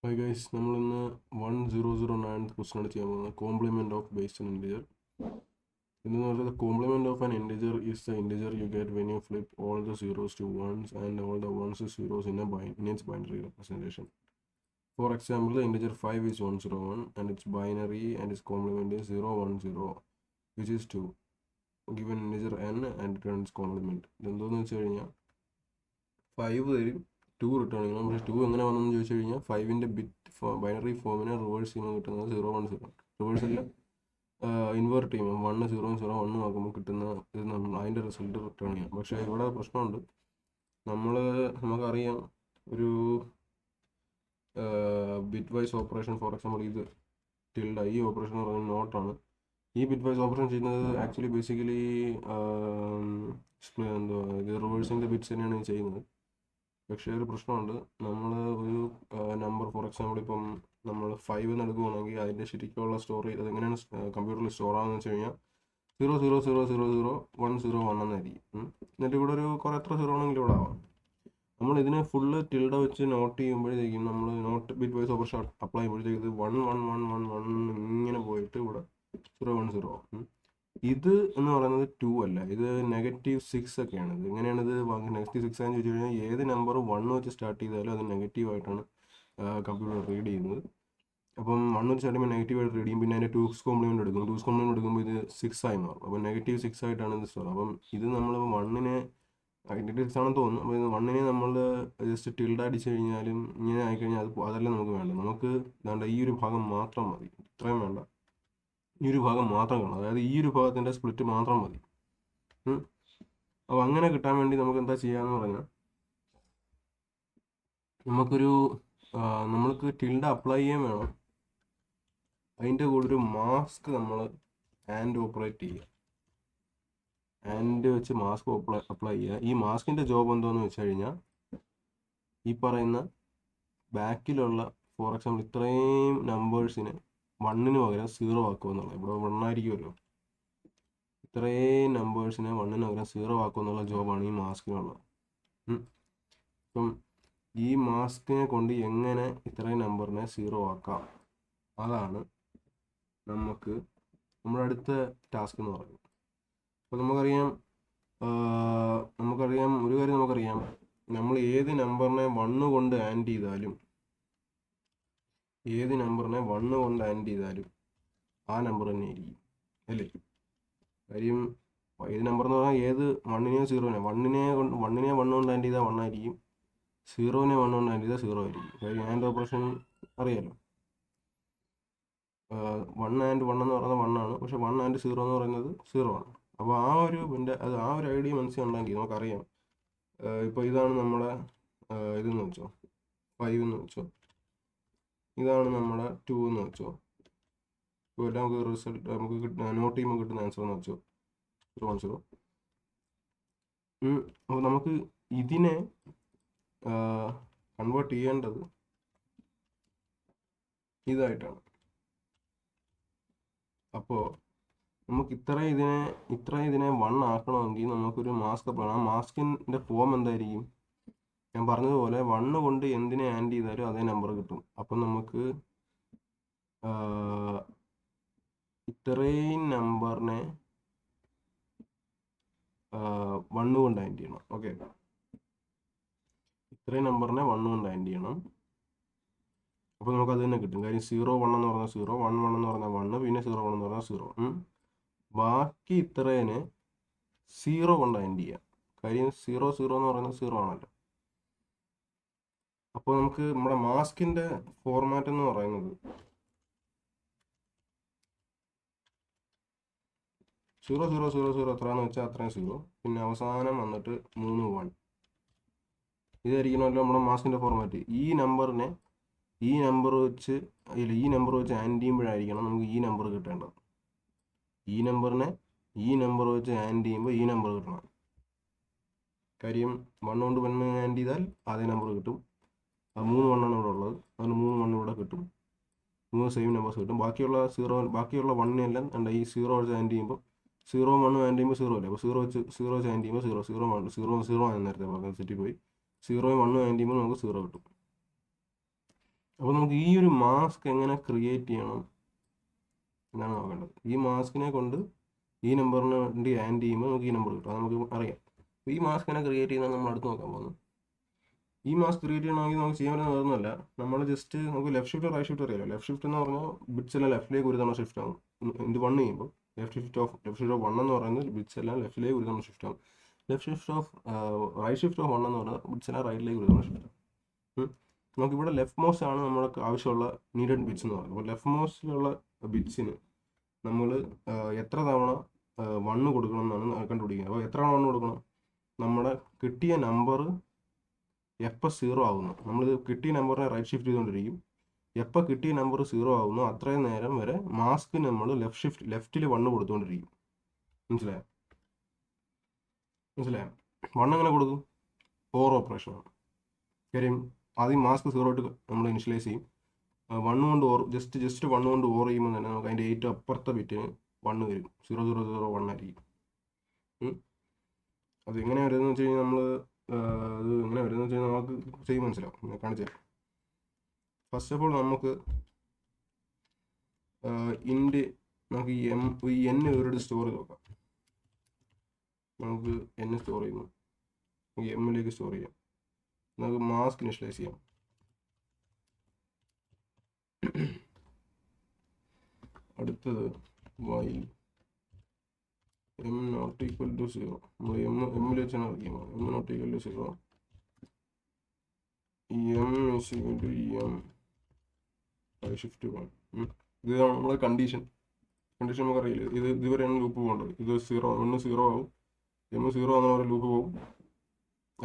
Hi guys, നമ്മളിന്ന് 1009 ക്വസ്റ്റനാണ് ചെയ്യാൻ പോകുന്നത്. Complement of base an integer. ഇതെന്ന് പറയുന്നത് complement of an integer is the integer you get when you flip all the zeros to ones and all the ones zeros in its binary representation. For example, the integer 5 is 101 and its binary and its complement is 010, which is 2. Given integer n and return its complement. ഇതെന്തോന്ന് വെച്ച് കഴിഞ്ഞാൽ 5 തരും, 2 return ചെയ്യണം. പക്ഷേ 2 എങ്ങനെ വന്നെന്ന് ചോദിച്ചു കഴിഞ്ഞാൽ 5ൻ്റെ ബിറ്റ് ബൈനറി ഫോമിനെ റിവേഴ്സ് ചെയ്യുമ്പോൾ കിട്ടുന്നത് 010. റിവേഴ്സിൽ ഇൻവേർട്ട് ചെയ്യുമ്പോൾ 1 0 0 1 ആക്കുമ്പോൾ കിട്ടുന്ന ഇത് നമ്മൾ അതിൻ്റെ റിസൾട്ട് റിട്ടേൺ ചെയ്യാം. പക്ഷേ ഇവിടെ പ്രശ്നമുണ്ട്. നമുക്കറിയാം ഒരു bitwise operation, for example ഇത് ടിൽഡ, ഈ ഓപ്പറേഷൻ എന്ന് പറയുന്നത് നോട്ടാണ്. ഈ ബിറ്റ് വൈസ് ഓപ്പറേഷൻ ചെയ്യുന്നത് ആക്ച്വലി ബേസിക്കലി എന്തുവാ ഇത് റിവേഴ്സിൻ്റെ ബിറ്റ്സ് തന്നെയാണ് ചെയ്യുന്നത്. പക്ഷേ ഒരു പ്രശ്നമുണ്ട്. നമ്മൾ ഒരു നമ്പർ, ഫോർ എക്സാമ്പിൾ ഇപ്പം നമ്മൾ 5 എന്ന് എടുക്കുകയാണെങ്കിൽ അതിൻ്റെ ശരിക്കുള്ള സ്റ്റോറി അതെങ്ങനെയാണ് കമ്പ്യൂട്ടറിൽ സ്റ്റോർ ആകുന്നത് വെച്ച് കഴിഞ്ഞാൽ 000000101 എന്നായിരിക്കും. എന്നിട്ട് ഇവിടെ ഒരു കുറേ എത്ര സീറോ ആണെങ്കിലും ഇവിടെ ആവാം. നമ്മൾ ഇതിനെ ഫുള്ള് ടിൽഡ വെച്ച് നോട്ട് ചെയ്യുമ്പോഴത്തേക്കും നമ്മൾ not bitwise operation apply ചെയ്യുമ്പോഴത്തേക്കും ഇത് 11111 ഇങ്ങനെ പോയിട്ട് ഇവിടെ 010 ആവും. ഇത് എന്ന് പറയുന്നത് 2 അല്ല, ഇത് -6 ഒക്കെയാണ്. ഇത് എങ്ങനെയാണിത് -6 ആണെന്ന് ചോദിച്ചു കഴിഞ്ഞാൽ ഏത് നമ്പർ 1 വെച്ച് സ്റ്റാർട്ട് ചെയ്താലും അത് നെഗറ്റീവായിട്ടാണ് കമ്പ്യൂട്ടർ റീഡ് ചെയ്യുന്നത്. അപ്പം 1 വെച്ച് സ്റ്റാർട്ട് ചെയ്യുമ്പോൾ നെഗറ്റീവായിട്ട് റീഡ് ചെയ്യും. പിന്നെ അതിൻ്റെ 2's കോംപ്ലിമെൻറ്റ് എടുക്കും. 2's കോംപ്ലിമെൻറ്റ് എടുക്കുമ്പോൾ ഇത് 6 ആയി മാറും. അപ്പോൾ -6 ആയിട്ടാണ് ഇത് സ്റ്റോർ. അപ്പം ഇത് നമ്മൾ 1നെ -6 ആണെന്ന് തോന്നുന്നു. അപ്പോൾ ഇത് 1നെ നമ്മൾ ജസ്റ്റ് ടിൽഡ അടിച്ചു കഴിഞ്ഞാലും ഇങ്ങനെ ആയിക്കഴിഞ്ഞാൽ അതല്ല നമുക്ക് വേണ്ടത്. നമുക്ക് വേണ്ട ഈ ഒരു ഭാഗം മാത്രം മതി, ഇത്രയും വേണ്ട, ഈ ഒരു ഭാഗം മാത്രം കാണാം. അതായത് ഈ ഒരു ഭാഗത്തിൻ്റെ സ്പ്ലിറ്റ് മാത്രം മതി. അപ്പോൾ അങ്ങനെ കിട്ടാൻ വേണ്ടി നമുക്ക് എന്താ ചെയ്യാന്ന് പറഞ്ഞാൽ നമ്മൾക്ക് ടിൽഡ അപ്ലൈ ചെയ്യാൻ വേണം. അതിൻ്റെ കൂടെ ഒരു മാസ്ക് നമ്മൾ ആൻഡ് ഓപ്പറേറ്റ് ചെയ്യുക. ആൻഡ് വെച്ച് മാസ്ക് അപ്ലൈ ചെയ്യുക. ഈ മാസ്കിൻ്റെ ജോബ് എന്താണെന്ന് വെച്ച് കഴിഞ്ഞാൽ ഈ പറയുന്ന ബാക്കിലുള്ള, ഫോർ എക്സാമ്പിൾ ഇത്രയും നമ്പേഴ്സിനെ 1ന് പകരം 0 ആക്കുക എന്നുള്ളത്. ഇവിടെ 1 ആയിരിക്കുമല്ലോ. ഇത്രയും നമ്പേഴ്സിനെ 1ന് പകരം 0 ആക്കുക എന്നുള്ള ജോബാണ് ഈ മാസ്കിനുള്ളത്. അപ്പം ഈ മാസ്കിനെ കൊണ്ട് എങ്ങനെ ഇത്രയും നമ്പറിനെ 0 ആക്കാം, അതാണ് നമ്മുടെ അടുത്ത ടാസ്ക് എന്ന് പറയുന്നത്. അപ്പോൾ നമുക്കറിയാം ഒരു കാര്യം നമുക്കറിയാം, നമ്മൾ ഏത് നമ്പറിനെ 1 കൊണ്ട് ആൻഡ് ചെയ്താലും ആ നമ്പർ തന്നെ ആയിരിക്കും, അല്ലേ? കാര്യം ഏത് നമ്പർ എന്ന് പറഞ്ഞാൽ ഏത് 1നെയോ 0നെയോ 1നെ 1 കൊണ്ട് ആൻഡ് ചെയ്താൽ 1 ആയിരിക്കും, 0നെ 1 കൊണ്ട് ആൻഡ് ചെയ്താൽ 0 ആയിരിക്കും. കാര്യം ആൻഡ് ഓപ്പറേഷൻ അറിയാലോ. 1 ആൻഡ് 1 എന്ന് പറയുന്നത് 1 ആണ്, പക്ഷെ 1 ആൻഡ് 0 എന്ന് പറയുന്നത് 0 ആണ്. അപ്പോൾ ആ ഒരു ഐഡിയ മനസ്സിലുണ്ടെങ്കിൽ നമുക്കറിയാം. ഇപ്പോൾ ഇതാണ് നമ്മുടെ ഇതെന്ന് വെച്ചോ, 5 എന്ന് വെച്ചോ, ഇതാണ് നമ്മുടെ 2 എന്ന് വെച്ചോ. ഇപ്പോൾ എല്ലാം നമുക്ക് റിസൾട്ട് നമുക്ക് നോട്ട് ചെയ്യുമ്പോൾ കിട്ടുന്ന ആൻസർ എന്ന് വെച്ചോ 010. അപ്പോൾ നമുക്ക് ഇതിനെ കൺവേർട്ട് ചെയ്യേണ്ടത് ഇതായിട്ടാണ്. അപ്പോൾ നമുക്ക് ഇത്ര ഇതിനെ 1 ആക്കണമെങ്കിൽ നമുക്കൊരു മാസ്ക് അപ്ലൈ ചെയ്യണം. ആ മാസ്കിൻ്റെ ഫോം എന്തായിരിക്കും? ഞാൻ പറഞ്ഞതുപോലെ 1 കൊണ്ട് എന്തിനെ ആൻഡ് ചെയ്താലും അതേ നമ്പർ കിട്ടും. അപ്പം നമുക്ക് ഇത്രയും നമ്പറിനെ 1 കൊണ്ട് ആൻഡ് ചെയ്യണം. ഓക്കെ, ഇത്രയും നമ്പറിനെ 1 കൊണ്ട് ആൻഡ് ചെയ്യണം. അപ്പോൾ നമുക്ക് അത് തന്നെ കിട്ടും. കാര്യം 0 1 എന്ന് പറഞ്ഞാൽ 0, 1 1 എന്ന് പറഞ്ഞാൽ 1, പിന്നെ 0 1 എന്ന് പറഞ്ഞാൽ 0. ബാക്കി ഇത്രേനെ 0 കൊണ്ട് ആൻഡ് ചെയ്യാം. കാര്യം 0 0 എന്ന് പറയുന്നത് 0 ആണല്ലോ. അപ്പോൾ നമുക്ക് നമ്മുടെ മാസ്കിൻ്റെ ഫോർമാറ്റ് എന്ന് പറയുന്നത് 0 0 0 0 എത്രയാണെന്ന് വെച്ചാൽ അത്രയും 0, പിന്നെ അവസാനം വന്നിട്ട് 3 1. ഇതായിരിക്കണമല്ലോ നമ്മുടെ മാസ്കിൻ്റെ ഫോർമാറ്റ്. ഈ നമ്പർ വെച്ച് ആൻഡ് ചെയ്യുമ്പോഴായിരിക്കണം നമുക്ക് ഈ നമ്പർ കിട്ടേണ്ടത്. ഈ നമ്പറിനെ ഈ നമ്പർ വെച്ച് ആൻഡ് ചെയ്യുമ്പോൾ ഈ നമ്പർ കിട്ടണം. കാര്യം 1 കൊണ്ട് 1 ആൻഡ് ചെയ്താൽ അതേ നമ്പർ കിട്ടും. അത് 3 1 ആണ് ഇവിടെ ഉള്ളത്, അതുകൊണ്ട് 3 1 ഇവിടെ കിട്ടും. 3 സെയിം നമ്പേഴ്സ് കിട്ടും. ബാക്കിയുള്ള 1നെല്ലാം ഈ 0 വെച്ച് ആൻഡ് ചെയ്യുമ്പോൾ 0 1 ആൻഡ് ചെയ്യുമ്പോൾ 0 അല്ലേ. അപ്പോൾ 0 വെച്ച് ആൻഡ് ചെയ്യുമ്പോൾ 0 0 1 0 0 ആണ് നേരത്തെ പറഞ്ഞത്, തെറ്റിപ്പോയി. 0 1 ആൻഡ് ചെയ്യുമ്പോൾ നമുക്ക് 0 കിട്ടും. അപ്പോൾ നമുക്ക് ഈ ഒരു മാസ്ക് എങ്ങനെ ക്രിയേറ്റ് ചെയ്യണം എന്നാണ് നോക്കേണ്ടത്. ഈ മാസ്കിനെ കൊണ്ട് ഈ നമ്പറിന് വേണ്ടി ആഡ് ചെയ്യുമ്പോൾ നമുക്ക് ഈ നമ്പർ കിട്ടും. അത് നമുക്ക് അറിയാം. അപ്പോൾ ഈ മാസ്ക് എങ്ങനെ ക്രിയേറ്റ് ചെയ്യുന്നത് നമ്മൾ അടുത്ത് നോക്കാൻ പോകുന്നു. ഈ മാസ്ക് ക്രിയേറ്റ് ചെയ്യണമെങ്കിൽ നമുക്ക് ചെയ്യാൻ പറ്റുന്ന വേറൊന്നുമല്ല, നമ്മൾ ജസ്റ്റ് നമുക്ക് ലെഫ്റ്റ് ഷിഫ്റ്റ് റൈറ്റ് ഷിഫ്റ്റ് അറിയാലോ. ലെഫ്റ്റ് ഷിഫ്റ്റ് എന്ന് പറഞ്ഞാൽ ബിറ്റ്സ് എല്ലാം ലെഫ്റ്റിലേക്ക് ഒരു തവണ ഷിഫ്റ്റ് ആകും. ഇത് 1 ചെയ്യുമ്പോൾ ലെഫ്റ്റ് ഷിഫ്റ്റ് ഓഫ് 1 എന്ന് പറയുന്നത് ബിറ്റ്സ് എല്ലാം ലെഫ്റ്റിലേക്ക് ഒരു തവണ ഷിഫ്റ്റ് ആകും. Left shift of right shift of 1 എന്ന് പറഞ്ഞാൽ ബിറ്റ്സ് എല്ലാം റൈറ്റിലേക്ക് ഒരു തവണ ഷിഫ്റ്റ് ആകും. നമുക്കിവിടെ ലെഫ്റ്റ് മോസ്റ്റ് ആണ് നമ്മൾക്ക് ആവശ്യമുള്ള നീഡഡ് ബിറ്റ്സ് എന്ന് പറയുന്നത്. അപ്പോൾ ലെഫ്റ്റ് മോസ്റ്റിലുള്ള ബിറ്റ്സിന് നമ്മൾ എത്ര തവണ 1 കൊടുക്കണം എന്നാണ് കണ്ടുപിടിക്കുന്നത്. അപ്പോൾ എത്ര തവണ 1 കൊടുക്കണം? നമ്മുടെ കിട്ടിയ നമ്പർ എപ്പോൾ 0 ആകുന്നു, നമ്മളിത് കിട്ടിയ നമ്പറിനെ റൈറ്റ് ഷിഫ്റ്റ് ചെയ്തുകൊണ്ടിരിക്കും. എപ്പോൾ കിട്ടിയ നമ്പർ 0 ആകുന്നു അത്രയും നേരം വരെ മാസ്ക് നമ്മൾ ലെഫ്റ്റിൽ 1 കൊടുത്തുകൊണ്ടിരിക്കും. മനസ്സിലായോ? 1 എങ്ങനെ കൊടുക്കും? ഓർ ഓപ്പറേഷനാണ്. കാര്യം ആദ്യം മാസ്ക് 0 ആയിട്ട് നമ്മൾ ഇനിഷ്യലൈസ് ചെയ്യും. 1 കൊണ്ട് ജസ്റ്റ് 1 കൊണ്ട് ഓർ ചെയ്യുമ്പോൾ തന്നെ നമുക്ക് അതിൻ്റെ ഏറ്റവും അപ്പുറത്തെ ബിറ്റിന് 1 വരും. 0001 ആയിരിക്കും. അത് എങ്ങനെ വരുന്നത് വെച്ച് കഴിഞ്ഞാൽ നമ്മൾ അത് എങ്ങനെ വരുന്നത് വെച്ച് കഴിഞ്ഞാൽ നമുക്ക് ചെയ്യും മനസ്സിലാവും. കാണിച്ചു തരാം. ഫസ്റ്റ് ഓഫ് ഓൾ നമുക്ക് നമുക്ക് ഈ എൻ ഇവരുടെ സ്റ്റോർ ചെയ്ത് നോക്കാം. നമുക്ക് എൻ സ്റ്റോർ ചെയ്യുന്നു, എമ്മിലേക്ക് സ്റ്റോർ ചെയ്യാം. നമുക്ക് മാസ്ക് ഇനിഷ്യലൈസ് ചെയ്യാം. അടുത്തത് while M not equal to 0. നമ്മൾ എമ്മിൽ വെച്ചാണ് അറിയാം. M not equal to 0, M is equal to M shift 1. ഇത് നമ്മളെ കണ്ടീഷൻ നമുക്കറിയില്ല. ഇത് ഇതുവരെയാണ് ലൂപ്പ് പോകേണ്ടത്. ഇത് 0 ആവും. എം 0 ആകുന്ന പോലെ ലൂപ്പ് പോകും.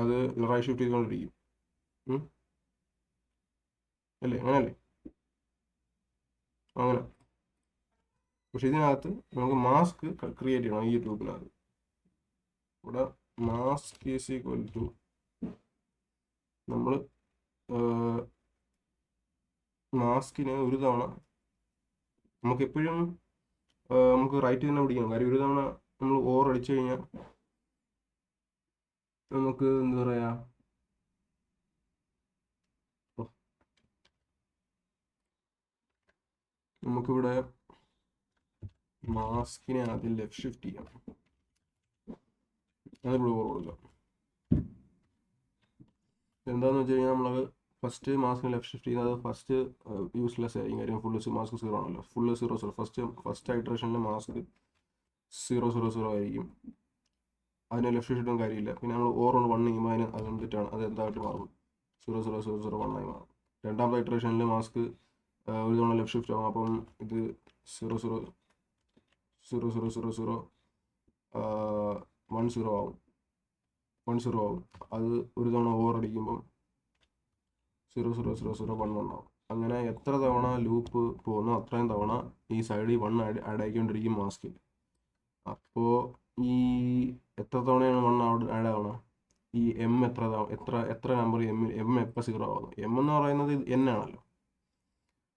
അത് റൈറ്റ് ഷിഫ്റ്റ് ചെയ്തുകൊണ്ടിരിക്കും. അല്ലേ? അങ്ങനെയല്ലേ? അങ്ങനെ. പക്ഷെ ഇതിനകത്ത് നമുക്ക് മാസ്ക് ക്രിയേറ്റ് ചെയ്യണം. ഈ ലൂപ്പിനകത്ത് ഇവിടെ മാസ്ക് ഈസ് ഈക്വൽ ടു നമ്മൾ മാസ്കിനെ ഒരു തവണ നമുക്ക് എപ്പോഴും നമുക്ക് റൈറ്റ് തന്നെ പിടിക്കണം. കാര്യം ഒരു തവണ നമ്മൾ ഓവർ അടിച്ചു കഴിഞ്ഞാൽ നമുക്ക് എന്താ പറയുക, നമുക്കിവിടെ മാസ്കിനെ ആദ്യം ലെഫ്റ്റ് ഷിഫ്റ്റ് ചെയ്യാം. അതിവിടെ ഓവർ കൊടുക്കാം. എന്താണെന്ന് വെച്ച് കഴിഞ്ഞാൽ നമ്മളത് ഫസ്റ്റ് മാസ്കിന് ലെഫ്റ്റ് ഷിഫ്റ്റ് ചെയ്യുന്നത് ഫസ്റ്റ് യൂസ്ലെസ് ആയിരിക്കും. കാര്യം ഫുള്ള് മാസ്ക് 0 ആണല്ലോ. ഫുള്ള് 0 ഫസ്റ്റ് ഐറ്ററേഷനിൽ മാസ്ക് 0 ആയിരിക്കും. അതിനെ ലെഫ്റ്റ് ഷിഫ്റ്റ് ഒന്നും കാര്യമില്ല. പിന്നെ നമ്മൾ ഓർ 1 ചെയ്യുമ്പോൾ അത് എന്തിട്ടാണ് അത് എന്തായിട്ട് മാറും? 0 1 ആയി മാറും. രണ്ടാമത്തെ ഐറ്ററേഷനിൽ മാസ്ക് ഒരു തവണ ലെഫ്റ്റ് ഷിഫ്റ്റ് ആകും. അപ്പം ഇത് 0 1 ആവും. അത് ഒരു തവണ ഓവർ അടിക്കുമ്പം 0 1 ആവും. അങ്ങനെ എത്ര തവണ ലൂപ്പ് പോകുന്നു അത്രയും തവണ ഈ സൈഡിൽ 1 ആഡ് ആയിക്കൊണ്ടിരിക്കും മാസ്കിൽ. അപ്പോൾ ഈ എത്ര തവണയാണ് 1 ആഡ് ആവണം? ഈ എം എത്ര നമ്പർ എം എപ്പോൾ 0 ആവുന്നു? എം എന്ന് പറയുന്നത് എൻ ആണല്ലോ.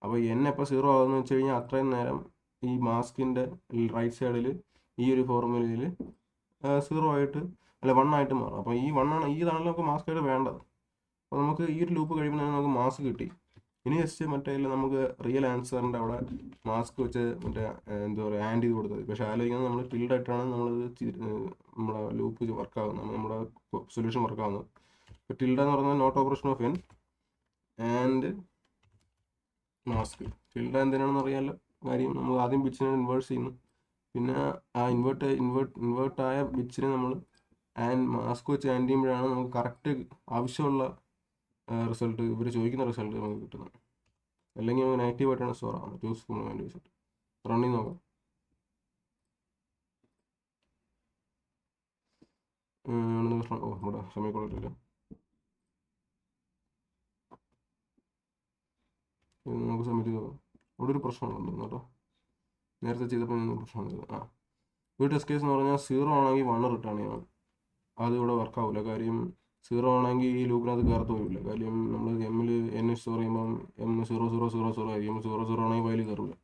അപ്പോൾ എൻ എപ്പോൾ 0 ആകുമെന്ന് വെച്ച് കഴിഞ്ഞാൽ അത്രയും നേരം ഈ മാസ്കിൻ്റെ റൈറ്റ് സൈഡിൽ ഈ ഒരു ഫോർമുലയിൽ 0 ആയിട്ട് അല്ല 1 ആയിട്ട് മാറും. അപ്പോൾ ഈ 1 ആണ് ഇതാണല്ലോ നമുക്ക് മാസ്ക് ആയിട്ട് വേണ്ടത്. അപ്പോൾ നമുക്ക് ഈ ഒരു ലൂപ്പ് കഴിയുമ്പോൾ തന്നെ നമുക്ക് മാസ്ക് കിട്ടി. ഇനി ജസ്റ്റ് മറ്റേ നമുക്ക് റിയൽ ആൻസറിൻ്റെ അവിടെ മാസ്ക് വെച്ച് മറ്റേ എന്താ പറയുക ആൻഡ് ചെയ്ത് കൊടുത്തത്. പക്ഷേ ആലോചിക്കുന്നത് നമ്മൾ ടിൽഡായിട്ടാണ് നമ്മുടെ ലൂപ്പ് വർക്കാകുന്നത്, നമ്മുടെ സൊല്യൂഷൻ വർക്കാകുന്നത്. ഇപ്പോൾ ടിൽഡ എന്ന് പറഞ്ഞാൽ not operation of N and mask. Tilde എന്തിനാണെന്ന് അറിയാമല്ലോ. കാര്യം നമ്മൾ ആദ്യം ബിറ്റ്സിനെ ഇൻവേർട്ട് ചെയ്യുന്നു. പിന്നെ ആ ഇൻവേർട്ടായ ബിറ്റ്സിനെ നമ്മൾ മാസ്ക് വെച്ച് ആൻഡ് ചെയ്യുമ്പോഴാണ് നമുക്ക് കറക്റ്റ് ആവശ്യമുള്ള റിസൾട്ട്, ഇവർ ചോദിക്കുന്ന റിസൾട്ട് നമുക്ക് കിട്ടുന്നത്. അല്ലെങ്കിൽ നമുക്ക് നെഗറ്റീവായിട്ടാണ് സ്റ്റോർ ആവുന്നത്. യൂസ്ഫുൾ വേണ്ടി റിസൾട്ട് റണ്ണിങ് നോക്കാം. ഇവിടെ സമയക്കൊള്ളില്ല. നമുക്ക് സബ്മിറ്റ് നോക്കാം. ഇവിടെ ഒരു പ്രശ്നമുണ്ടെന്ന് കേട്ടോ. നേരത്തെ ചെയ്തപ്പോൾ പ്രശ്നമുണ്ട്. ഒരു ടെസ്റ്റ് കേസ് എന്ന് പറഞ്ഞാൽ 0 ആണെങ്കിൽ 1 റിട്ടേൺ ചെയ്യണം. അത് ഇവിടെ വർക്കാവില്ല. കാര്യം 0 ആണെങ്കിൽ ഈ ലൂപ്പിനകത്ത് കയറത്ത് പോയില്ല. കാര്യം നമ്മൾ എമ്മിൽ എൻ സ്റ്റോർ ചെയ്യുമ്പം എം 0 ആയിരിക്കും. 0 ആണെങ്കിൽ വയലിൽ കയറില്ല.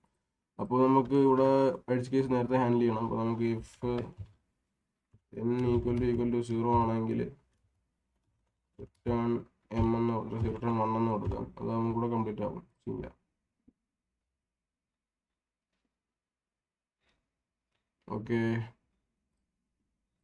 അപ്പോൾ നമുക്ക് ഇവിടെ എഡ്ജ് കേസ് നേരത്തെ ഹാൻഡിൽ ചെയ്യണം. അപ്പോൾ നമുക്ക് ഇഫ് n ഈക്വൽ ടു 0 ആണെങ്കിൽ റിട്ടേൺ എം എന്ന് കൊടുക്കാം, 0.1 എന്ന് കൊടുക്കാം. അതാകുമ്പോൾ കൂടെ കംപ്ലീറ്റ് ആവും. ഇല്ല ഓക്കെ.